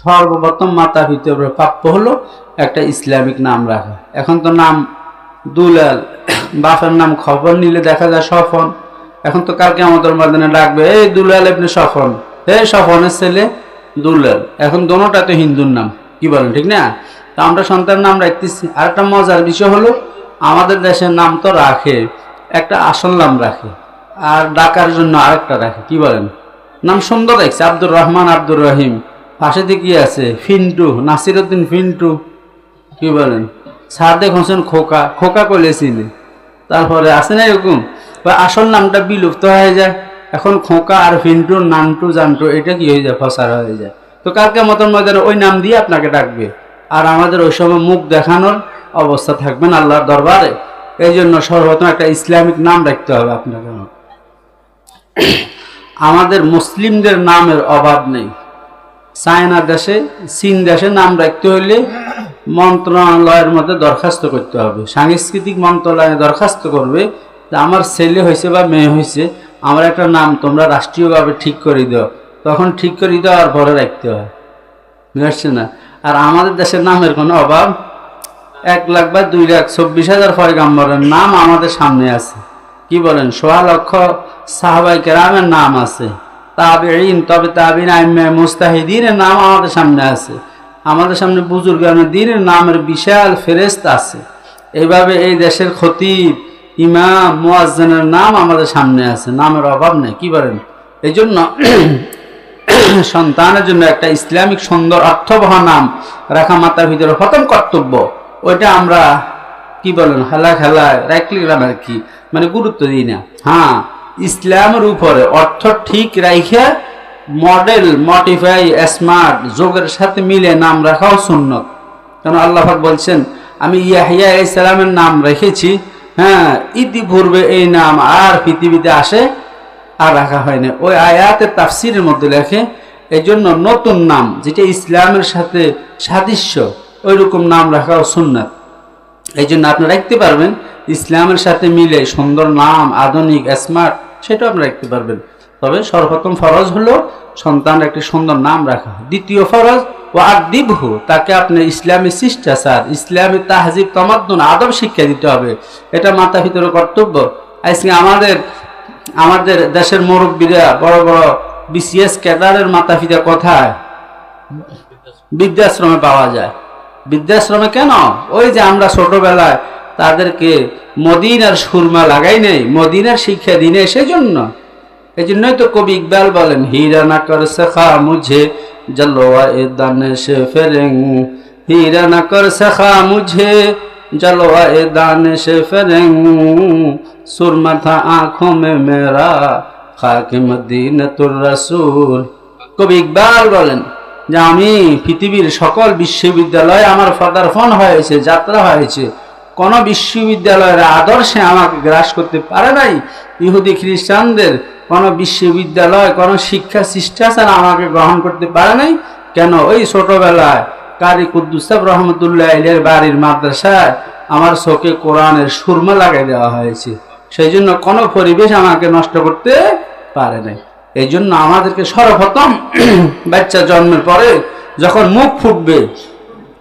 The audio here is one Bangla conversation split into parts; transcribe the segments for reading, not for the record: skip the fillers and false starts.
সর্বপ্রথম মাতা পিতার প্রাপ্য হলো একটা ইসলামিক নাম রাখা। এখন তো নাম দুলাল, বাপের নাম খবর নিলে দেখা যায় সফন। এখন তো কালকে আমাদের ময়দানে ডাকবে, এই দুলাল ইবনে সফন, এই সফনের ছেলে দুলাল। এখন দোনোটা তো হিন্দুর নাম, কি বলেন ঠিক না? তা আমরা সন্তানের নাম রাখতেছি। আর একটা মজার বিষয় হলো, আমাদের দেশের নাম তো রাখে, একটা আসল নাম রাখে, আর ডাকার জন্য আরেকটা রাখে, কি বলেন? নাম সুন্দর রাখছে, আব্দুর রহমান, আব্দুর রহিম। পাশেতে কি আছে? ফিন্টু, নাসিরউদ্দিন ফিন্টু, কি বলেন? সাদেক হোসেন খোকা, খোকা কলেছিলে। তারপরে আছে না এরকম, বা আসল নামটা বিলুপ্ত হয়ে যায়। এখন খোকা আর ফিন্টু, নান্টু, জান্টু, এটা কি হয়ে যায়? ফসার হয়ে যায়। তো কালকে মতন মধ্যে ওই নাম দিয়ে আপনাকে ডাকবে, আর আমাদের ওই সময় মুখ দেখানোর অবস্থা থাকবেন আল্লাহর দরবারে। এই জন্য সর্বপ্রথম একটা ইসলামিক নাম রাখতে হবে আপনাকে। আমাদের মুসলিমদের নামের অভাব নেই। চায়না দেশে, চীন দেশে নাম রাখতে হইলে মন্ত্রণালয়ের মধ্যে দরখাস্ত করতে হবে, সাংস্কৃতিক মন্ত্রণালয়ে দরখাস্ত করবে যে আমার ছেলে হয়েছে বা মেয়ে হয়েছে, আমার একটা নাম তোমরা রাষ্ট্রীয়ভাবে ঠিক করে দাও। তখন ঠিক করে দেওয়ার পরে রাখতে হয়, বুঝতে না? আর আমাদের দেশের নামের কোনো অভাব, 1 লাখ বা 2,24,000 পয়গাম্বরের নাম আমাদের সামনে আছে, কি বলেন? 1.25 লক্ষ সাহাবায়ে কেরামের নাম আছে, তাবেঈন, তবে তাবেঈন, আইম্মা মুজতাহিদিনের নাম আমাদের সামনে আছে। আমাদের সামনে বুজুর্গানে দ্বীনের নামের বিশাল ফেরেশতা আছে। এইভাবে এই দেশের খতিব, ইমাম, মুয়াজ্জিনের নাম আমাদের সামনে আছে, নামের অভাব নেই, কি বলেন? এই জন্য সন্তানের জন্য একটা ইসলামিক সুন্দর অর্থবহ নাম রাখা মাতার ভিতরে প্রথম কর্তব্য। ওইটা আমরা, কি বলেন, খেলায় রাখলাম আর কি, মানে গুরুত্ব দিই না। হ্যাঁ, ইসলামের উপরে অর্থ ঠিক রাইখা মডেল, মডিফাই, স্মার্ট, যোগের সাথে মিলে নাম রাখাও সুন্নত। কারণ আল্লাহ পাক বলছেন, আমি ইয়াহইয়া আলাইহিস সালামের নাম রেখেছি, হ্যাঁ, ইতিপূর্বে এই নাম আর পৃথিবীতে আসে আর রাখা হয়নি। ওই আয়াতের তাফসিরের মধ্যে লেখে, এই জন্য নতুন নাম যেটা ইসলামের সাথে সাদৃশ্য, ওই রকম নাম রাখাও সুন্নাত। এই জন্য আপনি রাখতে পারবেন ইসলামের সাথে মিলে সুন্দর নাম, আধুনিক, স্মার্ট, সেটাও আপনি রাখতে পারবেন। তবে সর্বপ্রথম ফরজ হলো সন্তানের একটি সুন্দর নাম রাখা। দ্বিতীয় ফরজ, ও আদিবহু, তাকে আপনি ইসলামী শিষ্টাচার, ইসলামী তাহজিব, তামাদ্দুন, আদব শিক্ষা দিতে হবে। এটা মাতা পিতার কর্তব্য। আজকে আমাদের দেশের মুরব্বীরা, বড় বড় বিসিএস ক্যাডারের মাতা পিতা কোথায়? বৃদ্ধাশ্রমে পাওয়া যায়। বৃদ্ধাশ্রমে কেন? ওই যে আমরা ছোটবেলায় তাদেরকে মদিনার সুরমা লাগাই নেই, মদিনার শিক্ষা দিই নেই, সেই জন্য। এই জন্যই তো কবি ইকবাল বলেন, হীরা না কর শেখা মুঝে জলওয়া এ দানে সে ফেরেং, হীরা না কর শেখা মুঝে জলওয়া এ দানে সে ফেরেং, সুরমা থা আঁখোं में मेरा খাকে মদিনাতুর রাসূল। কবি ইকবাল বলেন যে আমি পৃথিবীর সকল বিশ্ববিদ্যালয়ে আমার পদার্পণ হয়েছে, যাত্রা হয়েছে, কোন বিশ্ববিদ্যালয়ের আদর্শে আমাকে গ্রাস করতে পারে নাই। ইহুদি খ্রিস্টানদের কোন বিশ্ববিদ্যালয়, কোন শিক্ষা শিষ্টাচার আমাকে গ্রহণ করতে পারে নাই। কেন? ওই ছোটবেলায় কারি কুদ্দুস সাহেব রহমতুল্লাহ আলাইহির বাড়ির মাদ্রাসায় আমার চোখে কোরআনের সুরমা লাগাই দেওয়া হয়েছে। সেই জন্য কোন পরিবেশ আমাকে নষ্ট করতে পারে নাই। এই জন্য আমাদেরকে সর্বপ্রথম বাচ্চা জন্মের পরে যখন মুখ ফুটবে,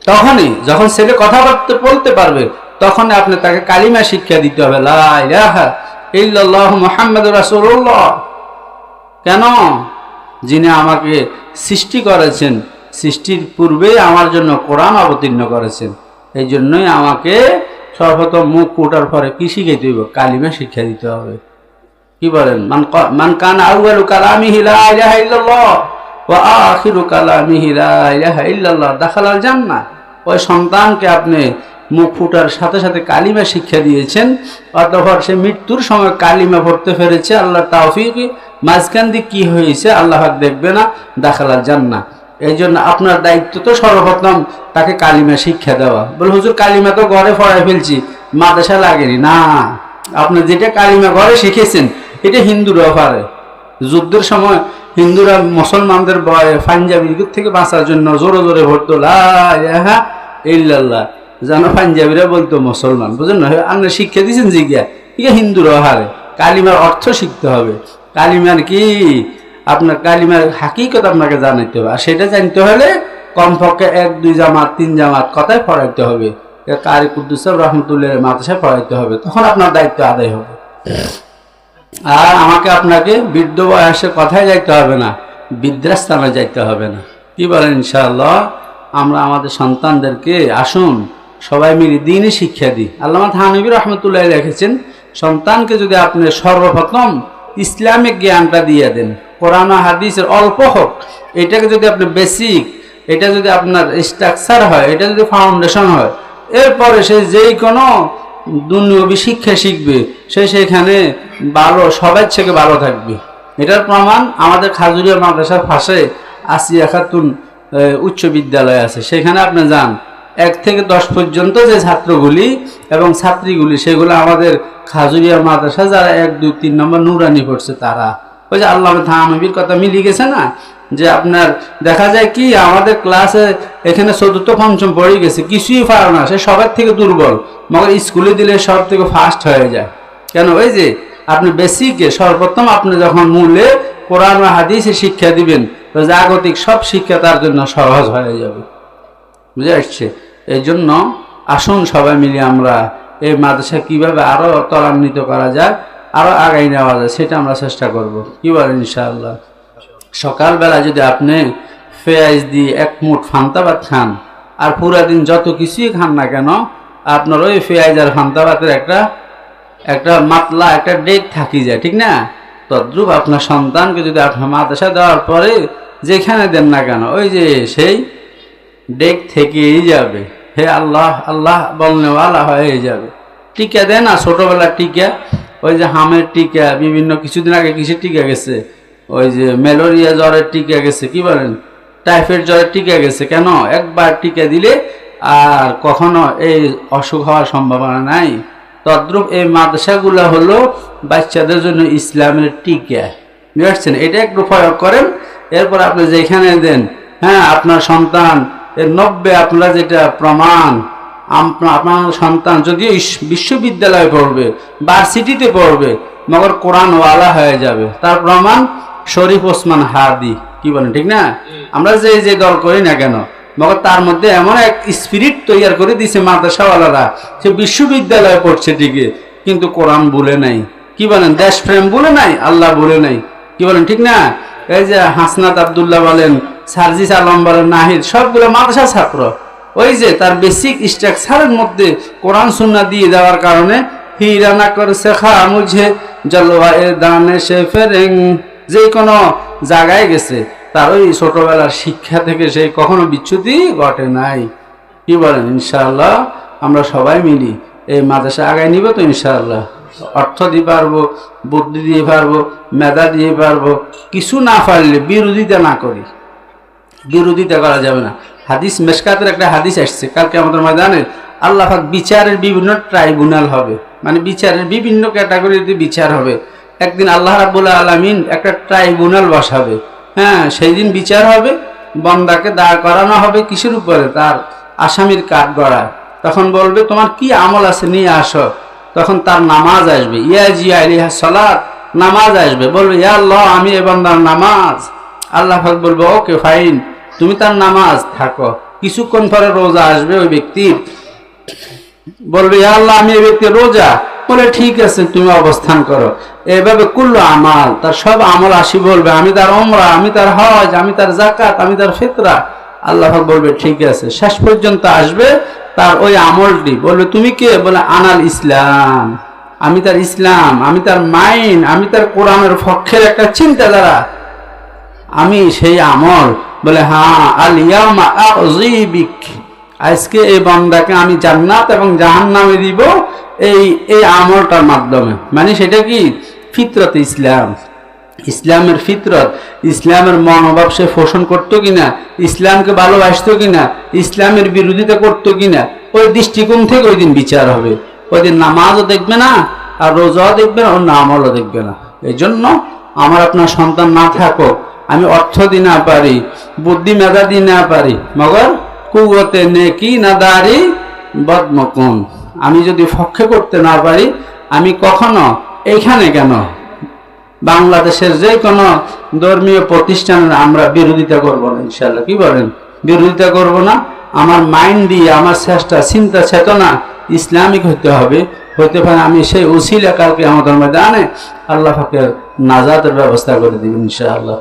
তখনই, যখন ছেলে কথাবার্তা বলতে পারবে, তখন আপনি তাকে কালিমা শিক্ষা দিতে হবে, লা ইলাহা ইল্লাল্লাহু মুহাম্মাদুর রাসূলুল্লাহ। কেন? যিনি আমাকে সৃষ্টি করেছেন, সৃষ্টির পূর্বে আমার জন্য কোরআন অবতীর্ণ করেছেন। এই জন্যই আমাকে সর্বপ্রথম মুখ ফুটার পরে কি শিখাইতে হইব? কালিমা শিক্ষা দিতে হবে। কি বলেন? মান কানা আউয়ালু কালামিহি লা ইলাহা ইল্লাল্লাহ ওয়া আখিরু কালামিহি লা ইলাহা ইল্লাল্লাহ দাখালাল জান্নাহ। ওই সন্তানকে আপনি মুখ ফুটার সাথে সাথে কালিমা শিক্ষা দিয়েছেন, অতঃপর সে মৃত্যুর সময় কালিমা পড়তে পেরেছে, আল্লাহ তাওফিকে, মাঝখান দিয়ে কি হয়েছে আল্লাহ পাক দেখবে না, দাখালাল জান্নাহ। এই জন্য আপনার দায়িত্ব তো সর্বপ্রথম তাকে কালিমা শিক্ষা দেওয়া। বলে হুজুর কালিমা তো ঘরে পড়াই ফেলছি, মাদ্রাসা লাগেনি। না, আপনি যেটা কালিমা ঘরে শিখেছেন এটা হিন্দুরা পারে। যুদ্ধের সময় হিন্দুরা মুসলমানদের ভয়ে পাঞ্জাবির থেকে বাঁচার জন্য জোরে জোরে ভরতো লা ইলাহা ইল্লাল্লাহ, যেন পাঞ্জাবিরা বলতো মুসলমান। বুঝলেন না? আপনি শিক্ষা দিয়েছেন জিজ্ঞা, ঠিক আছে, হিন্দুরা হারে। কালিমার অর্থ শিখতে হবে। কালিমার কি, আপনার কালিমার হাকিকত আপনাকে জানাইতে হবে। আর সেটা জানতে হলে কমপক্ষে 1-2 জামাত 3 জামাত কথায় পড়াইতে হবে, কারি কুদ্দুস রহমতুল্লাহ মাদ্রাসায় পড়াইতে হবে, তখন আপনার দায়িত্ব আদায় হবে। আর আমাকে আপনাকে বৃদ্ধ বয়সে কথায় যাইতে হবে না, বৃদ্ধাস্থানে যাইতে হবে না। কি বলেন? ইনশাআল্লাহ আমরা আমাদের সন্তানদেরকে আসুন সবাই মিলে দ্বীনি শিক্ষা দিই। আল্লামা থানভী রহমতুল্লাহ লিখেছেন, সন্তানকে যদি আপনি সর্বপ্রথম ইসলামিক জ্ঞানটা দিয়ে দেন, কোরআন ও হাদিসের অল্প হোক, এটাকে যদি আপনি বেসিক, এটা যদি আপনার স্ট্রাকচার হয়, এটা যদি ফাউন্ডেশন হয়, এরপরে সে যেই কোনো দুনিয়াবী শিক্ষা শিখবে, সে সেখানে ভালো, সবার থেকে ভালো থাকবে। এটার প্রমাণ আমাদের খাজুরিয়া মাদ্রাসার পাশে আসিয়া খাতুন উচ্চ বিদ্যালয় আছে, সেখানে আপনি যান, 1 থেকে 10 পর্যন্ত যে ছাত্রগুলি এবং ছাত্রীগুলি, সেগুলো আমাদের খাজুরিয়া মাদ্রাসা যারা 1, 2, 3 নম্বর নুরানি পড়ছে তারা। ওই যে আল্লামা থানভীর কথা মিলে গেছে না, যে আপনার দেখা যায় কি আমাদের ক্লাসে এখানে 4র্থ 5ম পড়ে গেছে, কিছুই পারে না, সে সবার থেকে দুর্বল, মগর স্কুলে দিলে সব থেকে ফার্স্ট হয়ে যায়। কেন? ওই যে আপনি বেসিকে সর্বপ্রথম আপনি যখন মূলে কোরআন ও হাদিসে শিক্ষা দিবেন, তো জাগতিক সব শিক্ষা তার জন্য সহজ হয়ে যাবে। বুঝে আসছে? এই জন্য আসুন সবাই মিলে আমরা এই মাদ্রাসা কিভাবে আরো ত্বরান্বিত করা যায়, আরো আগাই নেওয়া যায়, সেটা আমরা চেষ্টা করব। কি বলেন? ইনশাআল্লাহ সকালবেলা যদি আপনি পেঁয়াজ দিয়ে 1 মুঠ ফান্তাবাদ খান, আর পুরা দিন যত কিছুই খান না কেন, আপনার ওই পেঁয়াজ আর ফান্তাবাদের একটা মাতলা, একটা ডেট থাকি যায়, ঠিক না? তদ্রুপ আপনার সন্তানকে যদি আপনার মাদ্রাসা দেওয়ার পরে যেখানে দেন না কেন, ওই যে সেই ডেক থেকেই যাবে, হে আল্লাহ আল্লাহ বলনেওয়ালা হয়ে যাবে। টিকা দেয় না ছোটবেলার টিকা, ওই যে হামের টিকা, বিভিন্ন কিছুদিন আগে কিসের টিকা গেছে, ওই যে ম্যালেরিয়া জ্বরের টিকা গেছে, কি বলেন, টাইফয়েড জ্বরের টিকা গেছে। কেন? একবার টিকা দিলে আর কখনো এই অসুখ হওয়ার সম্ভাবনা নাই। তদ্রুপ এই মাদ্রাসাগুলো হলো বাচ্চাদের জন্য ইসলামের টিকা। বুঝছেন? এটা একটু প্রয়োগ করেন, এরপর আপনি যেখানে দেন, হ্যাঁ আপনার সন্তান এর 90, আপনারা যেটা প্রমাণ, আপনার সন্তান যদিও বিশ্ববিদ্যালয়ে পড়বে, ভার্সিটিতে পড়বে, মগর কোরআনওয়ালা হয়ে যাবে, তার প্রমাণ শরীফ ওসমান হাদি। কি বলেন? ঠিক না? আমরা যে দল করি না কেন, মগর তার মধ্যে এমন এক স্পিরিট তৈরি করে দিয়েছে মাদ্রাসাওয়ালারা, সে বিশ্ববিদ্যালয়ে পড়ছে ঠিকই, কিন্তু কোরআন বলে নাই। কি বলেন? দেশপ্রেম বলে নাই, আল্লাহ বলে নাই। কি বলেন? ঠিক না? এই যে হাসনাত আব্দুল্লাহ বলেন, সার্জিস আলম বলেন, নাহিদ, সবগুলো মাদ্রাসা ছাত্র। ওই যে তার বেসিক স্ট্রাকচারের মধ্যে কোরআন সুন্নাহ দিয়ে দেওয়ার কারণে হিরা না করে শেখা মুঝে জলওয়ায়ে দানে সে ফেরেং, যে কোনো জায়গায় গেছে, তার ওই ছোটবেলার শিক্ষা থেকে সে কখনো বিচ্যুতি ঘটে নাই। কি বলেন? ইনশাআল্লাহ আমরা সবাই মিলি এই মাদ্রাসা আগায় নিব তো ইনশাআল্লাহ। অর্থ দিয়ে পারবো, বুদ্ধি দিয়ে পারবো, মেধা দিয়ে পারবো, কিছু না পারলে বিরোধিতা না করি, বিরোধিতা করা যাবে না। হাদিস মেশকাতের একটা হাদিস আসছে, কালকে আমাদের ময়দানে আল্লাহ পাক বিচারের বিভিন্ন ট্রাইব্যুনাল হবে, মানে বিচারের বিভিন্ন ক্যাটাগরিতে বিচার হবে। একদিন আল্লাহ রাব্বুল আলামিন একটা ট্রাইব্যুনাল বসাবে, হ্যাঁ, সেই দিন বিচার হবে, বান্দাকে দাঁড় করানো হবে কিসের উপরে? তার আসামির কাঠ গড়ায়। তখন বলবে তোমার কি আমল আছে নিয়ে আসো, তখন তার নামাজ আসবে, ইয়াজি আলাইহা সালাত, নামাজ আসবে, বলবে ইয়া আল্লাহ আমি এ বান্দার নামাজ। আল্লাহ পাক বলবে ওকে ফাইন, তুমি তার নামাজ থাকো। কিছুক্ষণ পরে রোজা আসবে, ওই ব্যক্তি বলবে ইয়া আল্লাহ আমি এই ব্যক্তির রোজা, বলে ঠিক আছে তুমি অবস্থান করো। এভাবে কুল্লু আমাল, তার সব আমল আসি বলবে, আমি তার ওমরা, আমি তার হজ, আমি তার যাকাত, আমি তার ফিতরা। আল্লাহ পাক বলবে ঠিক আছে। শেষ পর্যন্ত আসবে তার ওই আমলটি, বলবে তুমি কে? বলে আনাল ইসলাম, আমি তার ইসলাম, আমি তার মাইন্ড, আমি তার কোরআনের পক্ষের একটা চিন্তাধারা, আমি সেই আমল। বলে হ্যাঁ, আল ইয়াউমা আযীবিক, আজকে এই বান্দাকে আমি জান্নাত এবং জাহান্নামে দিব এই আমলটার মাধ্যমে। মানে সেটা কি? ফিতরত ইসলাম, ইসলামের ফিতরত, ইসলামের মনোভাব সে পোষণ করতো কিনা, ইসলামকে ভালোবাসতো কিনা, ইসলামের বিরোধিতা করতো কিনা, ওই দৃষ্টিকোণ থেকে ওই দিন বিচার হবে। ওই দিন নামাজও দেখবে না, আর রোজাও দেখবে না, অন্য আমলও দেখবে না। এই জন্য আমার আপনার সন্তান না থাকুক, আমি অর্থ দিই না পারি, বুদ্ধি মেধা দিই না পারি, মগর কুওয়াতে নেকি না দাড়ি বদমকুন, আমি যদি পক্ষে করতে না পারি, আমি কখনো এইখানে কেন বাংলাদেশের যে কোনো ধর্মীয় প্রতিষ্ঠানের আমরা বিরোধিতা করবো না ইনশাআল্লাহ। কি বলেন? বিরোধিতা করব না। আমার মাইন্ড দিয়ে আমার চেষ্টা চিন্তা চেতনা ইসলামিক হতে হবে। হতে পারে আমি সেই উসিলা কালকে আমাদের ময়দানে আল্লাহ পাকের নাজাতের ব্যবস্থা করে দিব ইনশাআল্লাহ।